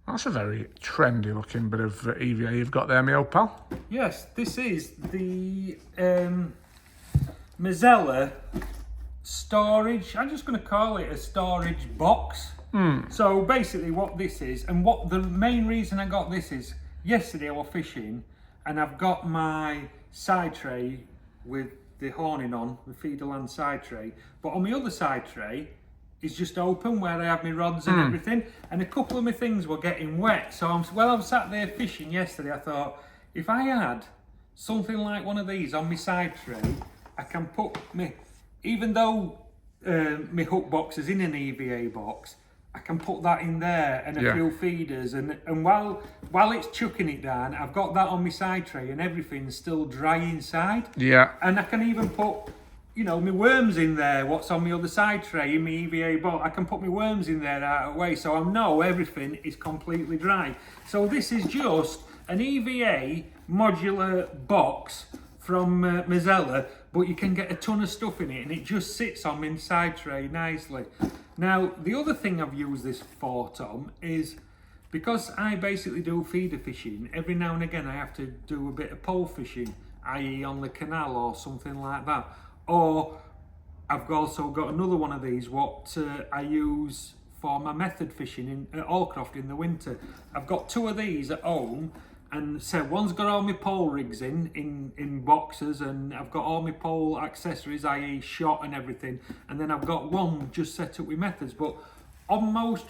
That's a very trendy looking bit of EVA you've got there, my old pal. Yes, this is the Mosella storage. I'm just going to call it a storage box. So basically what this is, and what the main reason I got this is, yesterday I was fishing and I've got my side tray with the horning on, the feeder land side tray, but on my other side tray is just open where I have my rods and everything, and a couple of my things were getting wet. So while I was sat there fishing yesterday, I thought, if I had something like one of these on my side tray, I can put me, even though my hook box is in an EVA box, I can put that in there and a few feeders, and while it's chucking it down, I've got that on my side tray and everything's still dry inside. Yeah. And I can even put, you know, my worms in there, what's on my other side tray in my EVA box. I can put my worms in there out of the way, so I know everything is completely dry. So this is just an EVA modular box from Mosella, but you can get a ton of stuff in it, and it just sits on my side tray nicely. Now, the other thing I've used this for, Tom, is because I basically do feeder fishing, every now and again I have to do a bit of pole fishing, i.e. on the canal or something like that. Or I've also got another one of these what I use for my method fishing at Allcroft in the winter. I've got two of these at home, and so one's got all my pole rigs in boxes, and I've got all my pole accessories, i.e. shot and everything, and then I've got one just set up with methods. But on most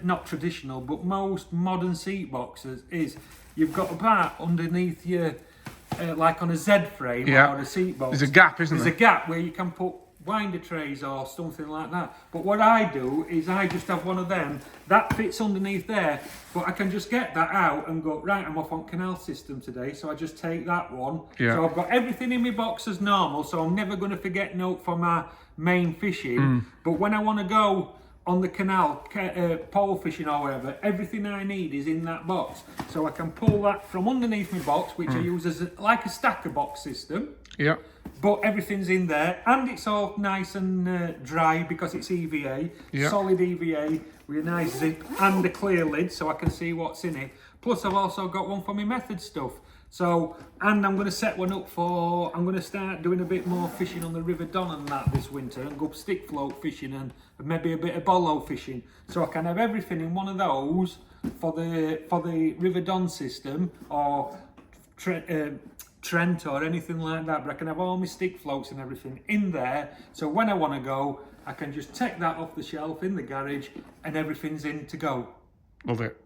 not traditional, but most modern seat boxes is you've got a bar underneath your like on a Z frame or a seat box. There's a gap, isn't there? There's a gap where you can put winder trays or something like that. But what I do is I just have one of them that fits underneath there, but I can just get that out and go, right, I'm off on canal system today, so I just take that one. So I've got everything in my box as normal, so I'm never going to forget note for my main fishing. But when I want to go on the canal, pole fishing or whatever, everything I need is in that box. So I can pull that from underneath my box, which I use as like a stacker box system. Yeah. But everything's in there, and it's all nice and dry because it's EVA, solid EVA with a nice zip and a clear lid so I can see what's in it. Plus I've also got one for my method stuff. So, and I'm going to set one up for, I'm going to start doing a bit more fishing on the River Don and that this winter, and go stick float fishing and maybe a bit of bollo fishing. So I can have everything in one of those for the River Don system, or Trent or anything like that, but I can have all my stick floats and everything in there, so when I want to go I can just take that off the shelf in the garage and everything's in to go. Love it.